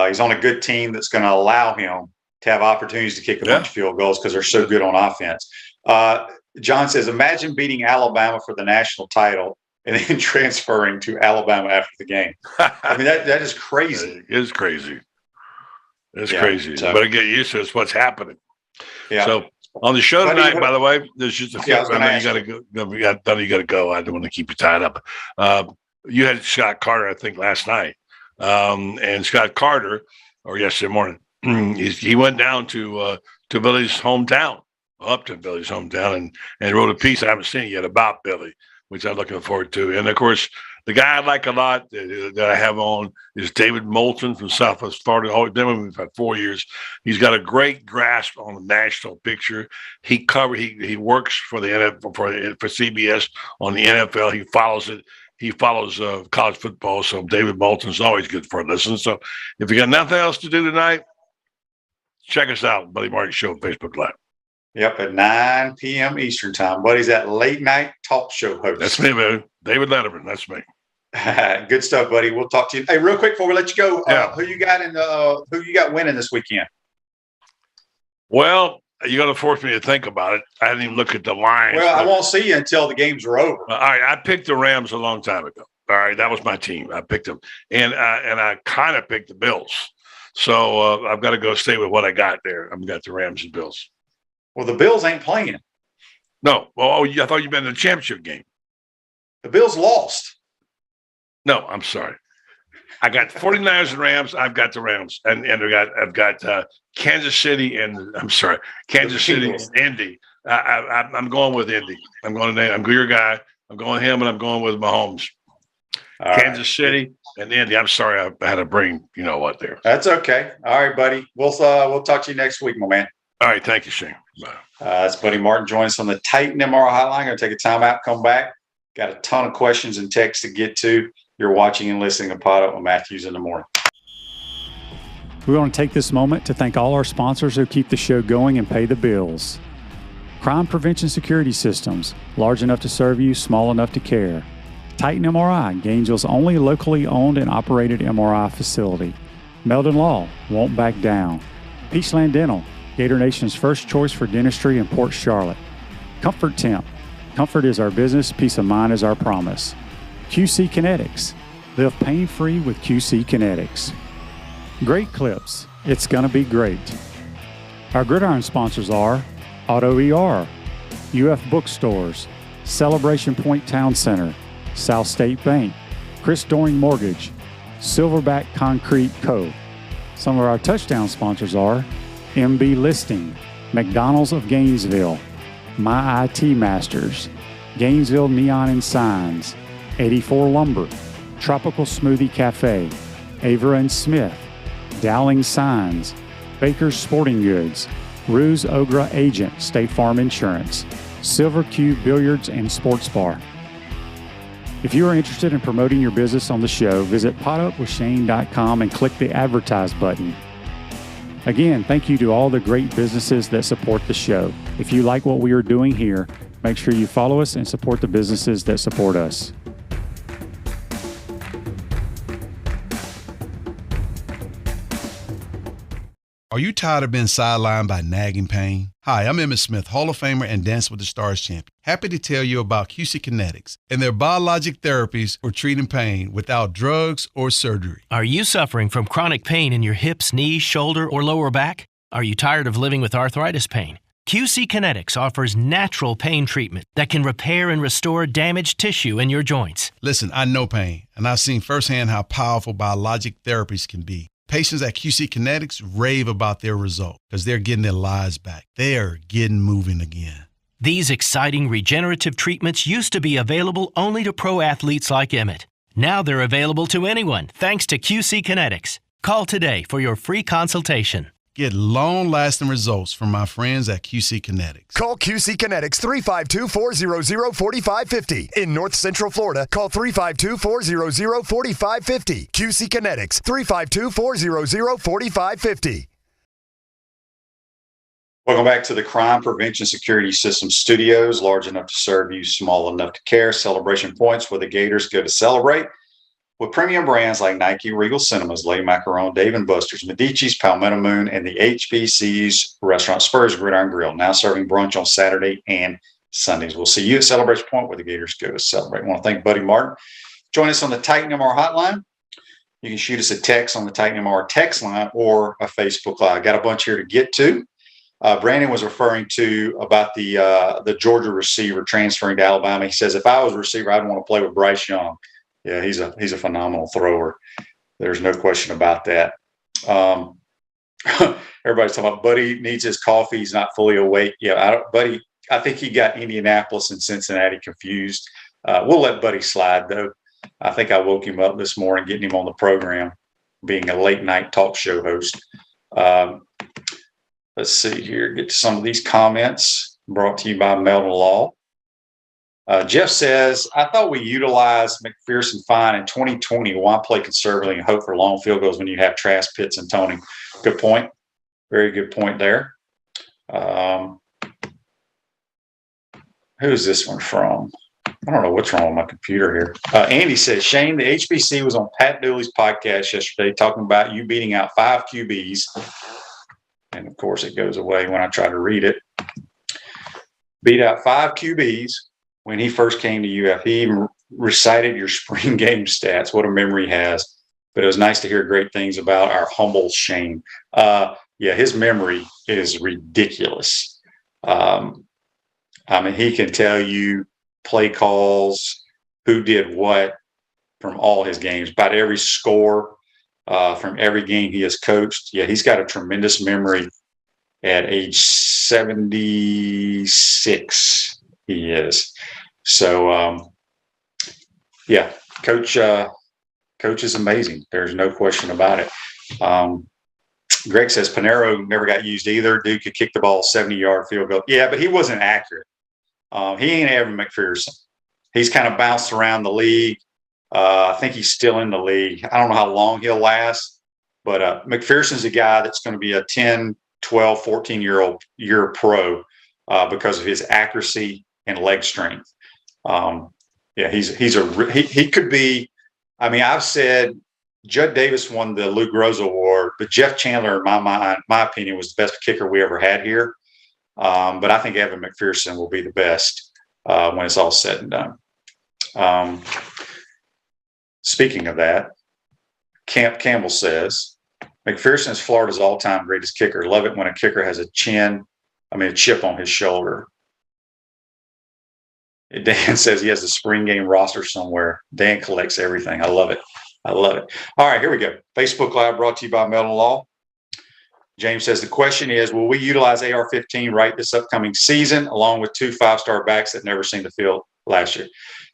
He's on a good team that's going to allow him to have opportunities to kick a bunch of field goals because they're so good on offense. John says, imagine beating Alabama for the national title and then transferring to Alabama after the game. I mean, that is crazy. It is crazy. It's crazy. But to get used to, it's what's happening. Yeah. So on the show tonight, by the way, there's just a few. I know you got to go. You got to go. I don't want to keep you tied up. You had Scott Carter, I think, last night. And Scott Carter, or yesterday morning, he went down to Billy's hometown, Upton Billy's hometown, and wrote a piece. I haven't seen it yet about Billy, which I'm looking forward to. And of course, the guy I like a lot that I have on is David Moulton from Southwest Florida. Always been with me for 4 years. He's got a great grasp on the national picture. He works for the NFL, for CBS on the NFL. He follows it. He follows college football, so David Moulton's always good for a listen. So if you got nothing else to do tonight, check us out, Buddy Martin Show on Facebook Live. Yep, at 9 p.m. Eastern Time. Buddy's that late night talk show host. That's me, man. David Letterman. That's me. Good stuff, buddy. We'll talk to you. Hey, real quick before we let you go, who you got winning this weekend? Well, you're going to force me to think about it. I didn't even look at the lines. Well, I won't see you until the games are over. All right, I picked the Rams a long time ago. All right, that was my team. I picked them, and I kind of picked the Bills. So I've got to go stay with what I got there. I've got the Rams and Bills. Well, the Bills ain't playing. No. Well, I thought you'd been in the championship game. The Bills lost. No, I'm sorry. I got 49ers and Rams. I've got the Rams, and I've got Kansas City and Kansas City and Indy. I'm going with Indy. I'm your guy. I'm going him, and I'm going with Mahomes. Kansas City and Indy. I'm sorry, I had to bring what there. That's okay. All right, buddy. We'll talk to you next week, my man. All right, thank you, Shane. Bye. That's Buddy Martin. Join us on the Titan MRI hotline. Going to take a timeout, come back. Got a ton of questions and texts to get to. You're watching and listening to Pod Up with Matthews in the Morning. We want to take this moment to thank all our sponsors who keep the show going and pay the bills. Crime Prevention Security Systems, large enough to serve you, small enough to care. Titan MRI, Gainesville's only locally owned and operated MRI facility. Meldon Law, won't back down. Peachland Dental, Gator Nation's first choice for dentistry in Port Charlotte. Comfort Temp, comfort is our business, peace of mind is our promise. QC Kinetics, live pain-free with QC Kinetics. Great Clips, it's gonna be great. Our Gridiron sponsors are Auto ER, UF Bookstores, Celebration Point Town Center, South State Bank, Chris Doring Mortgage, Silverback Concrete Co. Some of our touchdown sponsors are MB Listing, McDonald's of Gainesville, My IT Masters, Gainesville Neon and Signs, 84 Lumber, Tropical Smoothie Cafe, Avera and Smith, Dowling Signs, Baker's Sporting Goods, Ruse Ogra Agent, State Farm Insurance, Silver Cube Billiards and Sports Bar. If you are interested in promoting your business on the show, visit potupwithshane.com and click the Advertise button. Again, thank you to all the great businesses that support the show. If you like what we are doing here, make sure you follow us and support the businesses that support us. Are you tired of being sidelined by nagging pain? Hi, I'm Emmett Smith, Hall of Famer and Dance with the Stars champion. Happy to tell you about QC Kinetics and their biologic therapies for treating pain without drugs or surgery. Are you suffering from chronic pain in your hips, knees, shoulder, or lower back? Are you tired of living with arthritis pain? QC Kinetics offers natural pain treatment that can repair and restore damaged tissue in your joints. Listen, I know pain, and I've seen firsthand how powerful biologic therapies can be. Patients at QC Kinetics rave about their result because they're getting their lives back. They're getting moving again. These exciting regenerative treatments used to be available only to pro athletes like Emmett. Now they're available to anyone thanks to QC Kinetics. Call today for your free consultation. Get long-lasting results from my friends at QC Kinetics. Call QC Kinetics 352-400-4550. In North Central Florida, call 352-400-4550. QC Kinetics 352-400-4550. Welcome back to the Crime Prevention Security System Studios, large enough to serve you, small enough to care. Celebration points where the Gators go to celebrate. With premium brands like Nike, Regal Cinemas, Le Macaron, Dave & Buster's, Medici's, Palmetto Moon, and the HBCU's restaurant Spurs Gridiron Grill, now serving brunch on Saturday and Sundays. We'll see you at Celebration Point where the Gators go to celebrate. I want to thank Buddy Martin. Join us on the Titan MR hotline. You can shoot us a text on the Titan MR text line or a Facebook Live. Got a bunch here to get to. Brandon was referring to about the Georgia receiver transferring to Alabama. He says, if I was a receiver, I'd want to play with Bryce Young. Yeah, he's a phenomenal thrower. There's no question about that. Everybody's talking about Buddy needs his coffee. He's not fully awake. Yeah, Buddy, I think he got Indianapolis and Cincinnati confused. We'll let Buddy slide, though. I think I woke him up this morning, getting him on the program, being a late night talk show host. Let's see here. Get to some of these comments brought to you by Melvin Law. Jeff says, I thought we utilized McPherson fine in 2020. Why play conservatively and hope for long field goals when you have Trask, Pitts, and Tony? Good point. Very good point there. Who's this one from? I don't know what's wrong with my computer here. Andy says, Shane, the HBC was on Pat Dooley's podcast yesterday talking about you beating out 5 QBs. And, of course, it goes away when I try to read it. Beat out 5 QBs. When he first came to UF, he even recited your spring game stats. What a memory he has. But it was nice to hear great things about our humble Shane. Yeah, his memory is ridiculous. I mean, he can tell you play calls, who did what from all his games, about every score from every game he has coached. Yeah, he's got a tremendous memory at age 76. He is. So, yeah, coach is amazing. There's no question about it. Greg says Panero never got used either. Dude could kick the ball 70-yard field goal. Yeah, but he wasn't accurate. He ain't Evan McPherson. He's kind of bounced around the league. I think he's still in the league. I don't know how long he'll last, but McPherson's a guy that's going to be a 10, 12, 14-year pro because of his accuracy and leg strength. Yeah, he could be. I mean, I've said Judd Davis won the Lou Groza Award, but Jeff Chandler, in my opinion, was the best kicker we ever had here. But I think Evan McPherson will be the best when it's all said and done. Speaking of that, Camp Campbell says McPherson is Florida's all-time greatest kicker. Love it when a kicker has a chip on his shoulder. Dan says he has the spring game roster somewhere. Dan collects everything. I love it. I love it. All right, here we go. Facebook Live brought to you by Melton Law. James says the question is, will we utilize AR-15 right this upcoming season, along with 2 5-star backs that never seen the field last year?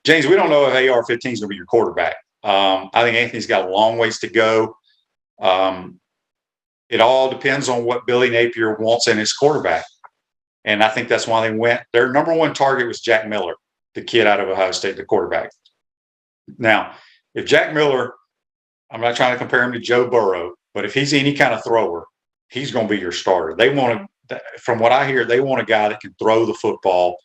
James, we don't know if AR-15 is going to be your quarterback. I think Anthony's got a long ways to go. It all depends on what Billy Napier wants in his quarterback. And I think that's why they went. Their number one target was Jack Miller, the kid out of Ohio State, the quarterback. Now, if Jack Miller, I'm not trying to compare him to Joe Burrow, but if he's any kind of thrower, he's going to be your starter. They want to, from what I hear, they want a guy that can throw the football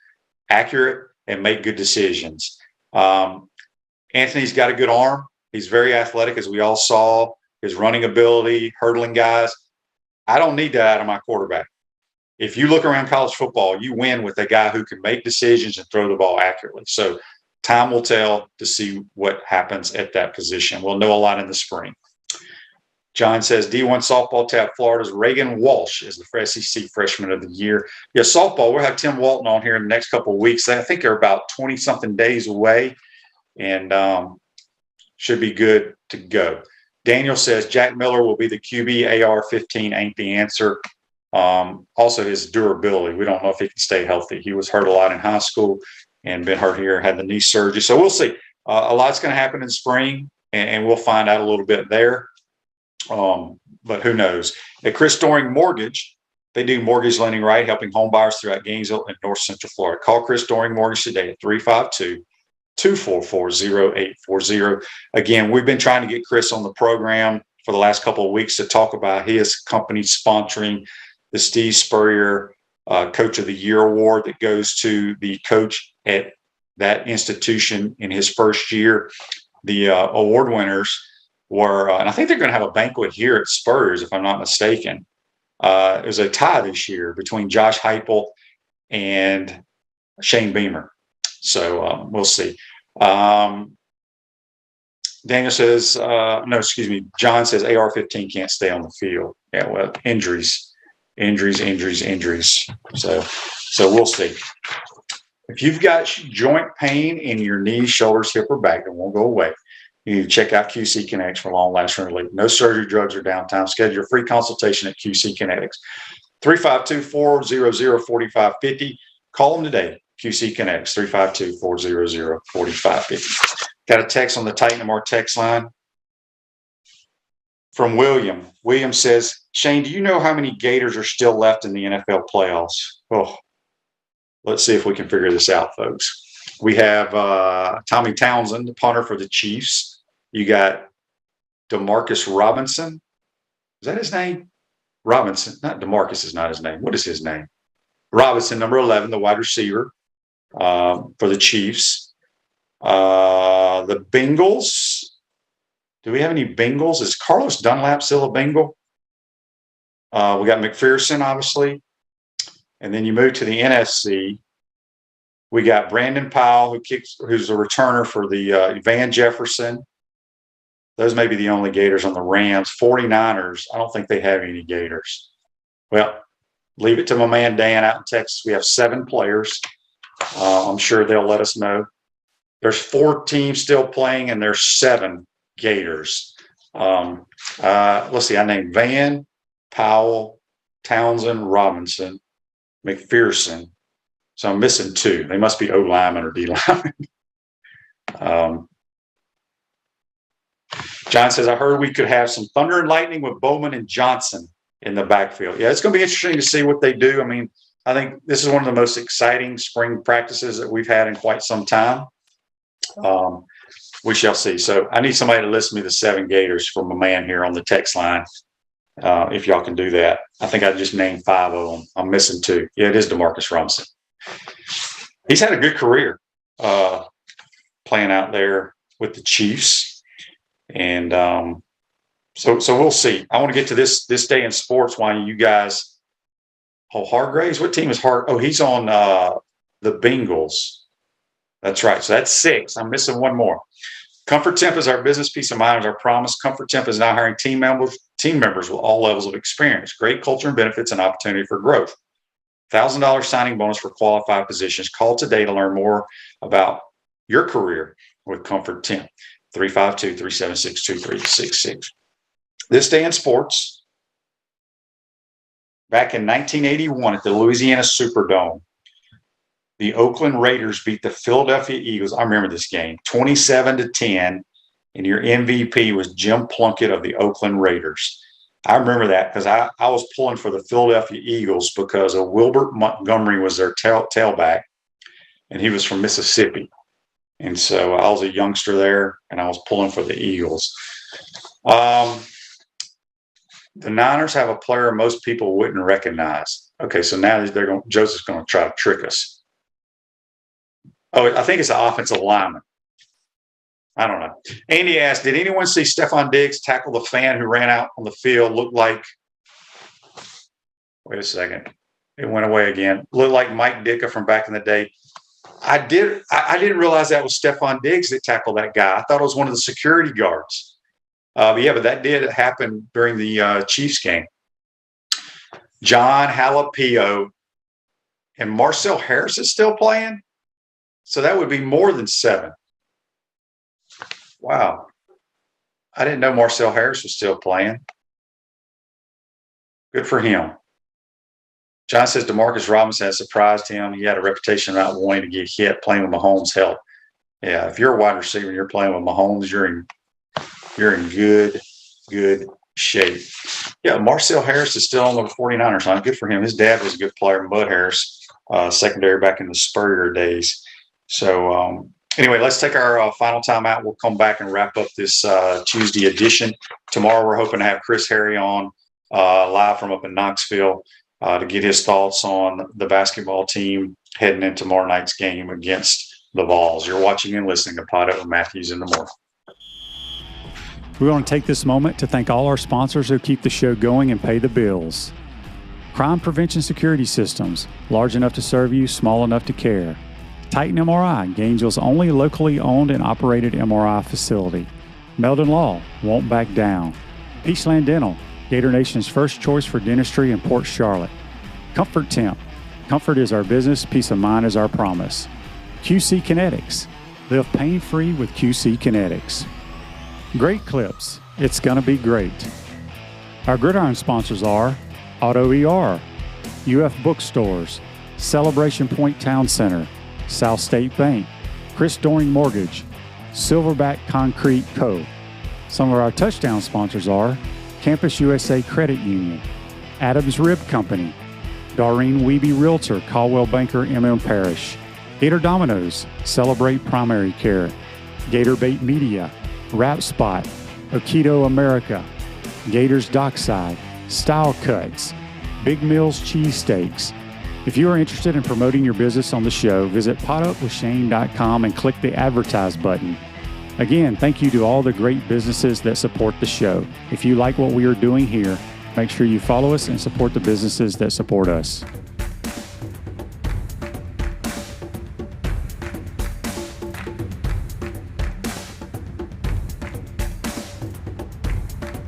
accurate and make good decisions. Anthony's got a good arm. He's very athletic, as we all saw. His running ability, hurdling guys. I don't need that out of my quarterback. If you look around college football, you win with a guy who can make decisions and throw the ball accurately. So time will tell to see what happens at that position. We'll know a lot in the spring. John says D1 softball tab Florida's Reagan Walsh is the SEC freshman of the year. Yeah, softball, we'll have Tim Walton on here in the next couple of weeks. I think they're about 20-something days away and should be good to go. Daniel says Jack Miller will be the QB. AR-15 ain't the answer. Also, his durability. We don't know if he can stay healthy. He was hurt a lot in high school and been hurt here, had the knee surgery. So we'll see. A lot's going to happen in spring, and we'll find out a little bit there. But who knows? At Chris Doring Mortgage, they do mortgage lending right, helping home buyers throughout Gainesville and North Central Florida. Call Chris Doring Mortgage today at 352-244-0840. Again, we've been trying to get Chris on the program for the last couple of weeks to talk about his company sponsoring the Steve Spurrier Coach of the Year Award that goes to the coach at that institution in his first year. The award winners were, and I think they're going to have a banquet here at Spurs, if I'm not mistaken. It was a tie this year between Josh Heupel and Shane Beamer. So we'll see. Daniel says, John says AR-15 can't stay on the field. Yeah, well, injuries. So we'll see. If you've got joint pain in your knees, shoulders, hip, or back, it won't go away. You need to check out QC Kinetics for long-lasting relief. No surgery, drugs, or downtime. Schedule your free consultation at QC Kinetics. 352-400-4550. Call them today. QC Kinetics, 352-400-4550. Got a text on the Titanamore text line from William. William says, Shane, do you know how many Gators are still left in the NFL playoffs? Oh, let's see if we can figure this out, folks. We have Tommy Townsend, the punter for the Chiefs. You got DeMarcus Robinson. Is that his name? Robinson. Not DeMarcus is not his name. What is his name? Robinson, number 11, the wide receiver for the Chiefs. The Bengals. Do we have any Bengals? Is Carlos Dunlap still a Bengal? We got McPherson, obviously. And then you move to the NFC. We got Brandon Powell, who's a returner for the Van Jefferson. Those may be the only Gators on the Rams. 49ers, I don't think they have any Gators. Well, leave it to my man Dan out in Texas. We have 7 players. I'm sure they'll let us know. There's 4 teams still playing, and there's 7 Gators. Let's see. I named Van, Powell, Townsend, Robinson, McPherson. So I'm missing 2. They must be O lineman or D lineman. John says, I heard we could have some thunder and lightning with Bowman and Johnson in the backfield. Yeah, it's going to be interesting to see what they do. I mean, I think this is one of the most exciting spring practices that we've had in quite some time. We shall see. So I need somebody to list me the 7 Gators from a man here on the text line. If y'all can do that. I think I just named 5 of them. I'm missing 2. Yeah, it is DeMarcus Robinson. He's had a good career playing out there with the Chiefs. And so we'll see. I want to get to this day in sports while you guys. Oh, Hargraves, what team is Hart? Oh, he's on the Bengals. That's right. So that's 6. I'm missing 1 more. Comfort Temp is our business peace of mind, is our promise. Comfort Temp is now hiring team members with all levels of experience, great culture and benefits, and opportunity for growth. $1,000 signing bonus for qualified positions. Call today to learn more about your career with Comfort Temp. 352-376-2366. This day in sports, back in 1981 at the Louisiana Superdome, the Oakland Raiders beat the Philadelphia Eagles. I remember this game, 27-10, and your MVP was Jim Plunkett of the Oakland Raiders. I remember that because I was pulling for the Philadelphia Eagles because Wilbert Montgomery was their tailback, and he was from Mississippi. And so I was a youngster there, and I was pulling for the Eagles. The Niners have a player most people wouldn't recognize. Okay, so now Joseph's going to try to trick us. Oh, I think it's an offensive lineman. I don't know. Andy asked, did anyone see Stephon Diggs tackle the fan who ran out on the field? Looked like, wait a second. It went away again. Looked like Mike Ditka from back in the day. I didn't realize that was Stephon Diggs that tackled that guy. I thought it was one of the security guards. But that did happen during the Chiefs game. John Jalapeno and Marcel Harris is still playing. So that would be more than 7. Wow. I didn't know Marcel Harris was still playing. Good for him. John says Demarcus Robinson has surprised him. He had a reputation of not wanting to get hit playing with Mahomes' help. Yeah, if you're a wide receiver and you're playing with Mahomes, you're in good shape. Yeah, Marcel Harris is still on the 49ers. Huh? Good for him. His dad was a good player, Bud Harris, secondary back in the Spurrier days. So anyway, let's take our final time out. We'll come back and wrap up this Tuesday edition. Tomorrow we're hoping to have Chris Harry on live from up in Knoxville to get his thoughts on the basketball team heading into tomorrow night's game against the Vols. You're watching and listening to Pod Up with Matthews in the Morning. We want to take this moment to thank all our sponsors who keep the show going and pay the bills. Crime Prevention Security Systems, large enough to serve you, small enough to care. Titan MRI, Gainesville's only locally owned and operated MRI facility. Meldon Law, won't back down. Peachland Dental, Gator Nation's first choice for dentistry in Port Charlotte. Comfort Temp, comfort is our business, peace of mind is our promise. QC Kinetics, live pain-free with QC Kinetics. Great Clips, it's gonna be great. Our Gridiron sponsors are Auto ER, UF Bookstores, Celebration Point Town Center, South State Bank, Chris Doring Mortgage, Silverback Concrete Co. Some of our touchdown sponsors are Campus USA Credit Union, Adams Rib Company, Doreen Wiebe Realtor, Caldwell Banker, MM Parish, Gator Dominoes, Celebrate Primary Care, Gator Bait Media, Wrap Spot, Okito America, Gators Dockside, Style Cuts, Big Mills Cheesesteaks. If you are interested in promoting your business on the show, visit potupwithshane.com and click the advertise button. Again, thank you to all the great businesses that support the show. If you like what we are doing here, make sure you follow us and support the businesses that support us.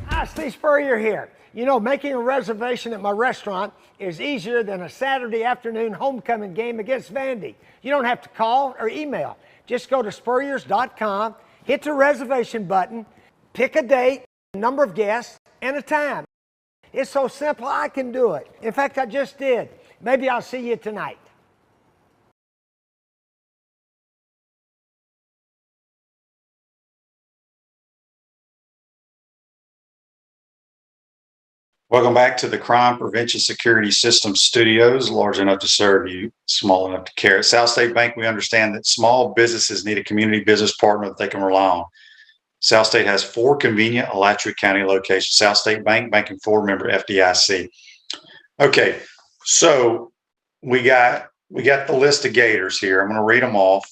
Hi, Steve Spurrier here. You know, making a reservation at my restaurant is easier than a Saturday afternoon homecoming game against Vandy. You don't have to call or email. Just go to spurriers.com, hit the reservation button, pick a date, a number of guests, and a time. It's so simple, I can do it. In fact, I just did. Maybe I'll see you tonight. Welcome back to the Crime Prevention Security Systems Studios, large enough to serve you, small enough to care. At South State Bank, we understand that small businesses need a community business partner that they can rely on. South State has 4 convenient Alachua County locations. South State Bank, banking 4 member FDIC. Okay, so we got the list of Gators here. I'm going to read them off.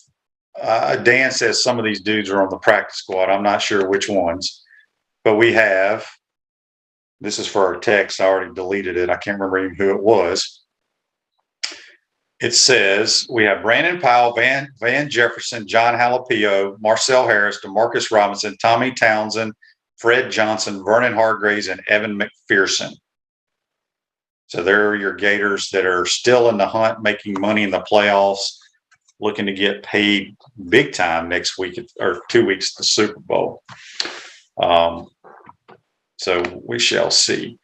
Dan says some of these dudes are on the practice squad. I'm not sure which ones, but we have. This is for our text. I already deleted it. I can't remember even who it was. It says we have Brandon Powell, Van Jefferson, John Jalapeno, Marcel Harris, Demarcus Robinson, Tommy Townsend, Fred Johnson, Vernon Hargraves, and Evan McPherson. So there are your Gators that are still in the hunt, making money in the playoffs, looking to get paid big time next week or 2 weeks to the Super Bowl. So we shall see.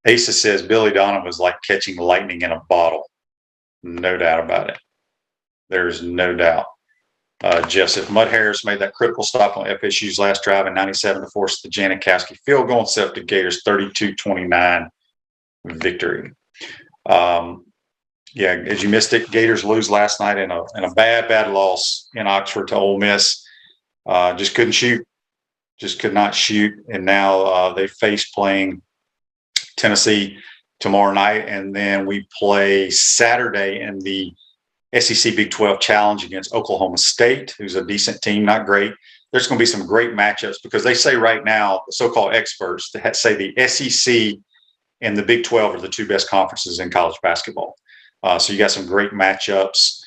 Asa says Billy Donovan was like catching lightning in a bottle. No doubt about it. There's no doubt. Jeff, Mud Harris made that critical stop on FSU's last drive in 97 to force the Janikowski field goal and set up the Gators 32-29 victory. Yeah, as you missed it, Gators lose last night in a bad loss in Oxford to Ole Miss. Just couldn't shoot. Just could not shoot. And now they face playing Tennessee tomorrow night. And then we play Saturday in the SEC Big 12 Challenge against Oklahoma State, who's a decent team, not great. There's going to be some great matchups because they say right now, the so-called experts say the SEC and the Big 12 are the two best conferences in college basketball. So you got some great matchups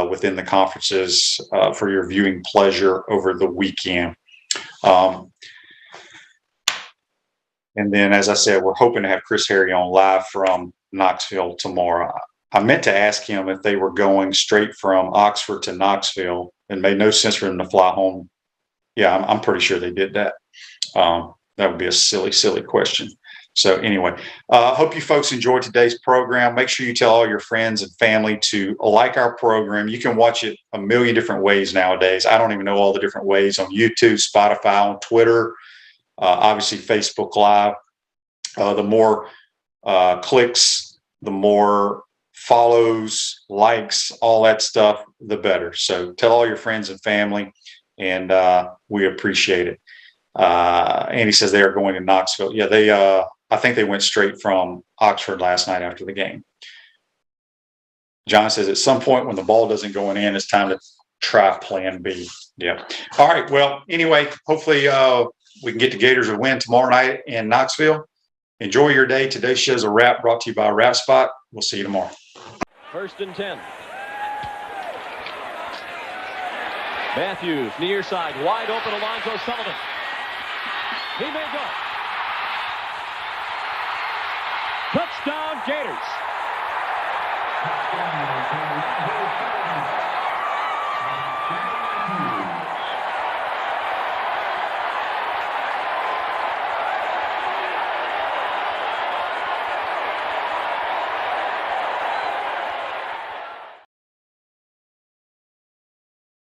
within the conferences for your viewing pleasure over the weekend. And then, as I said, we're hoping to have Chris Harry on live from Knoxville tomorrow. I meant to ask him if they were going straight from Oxford to Knoxville. It made no sense for them to fly home. Yeah, I'm pretty sure they did that. That would be a silly question. So anyway, hope you folks enjoyed today's program. Make sure you tell all your friends and family to like our program. You can watch it a million different ways nowadays. I don't even know all the different ways on YouTube, Spotify, on Twitter, obviously Facebook Live. The more clicks, the more follows, likes, all that stuff, the better. So tell all your friends and family, and we appreciate it. Andy says they are going to Knoxville. Yeah, I think they went straight from Oxford last night after the game. John says at some point when the ball doesn't go in, it's time to try plan B. Yeah. All right. Well, anyway, hopefully we can get the Gators a win tomorrow night in Knoxville. Enjoy your day. Today's show's a wrap, brought to you by Wrap Spot. We'll see you tomorrow. 1st and 10. Matthews, near side, wide open, Alonzo Sullivan. He may go.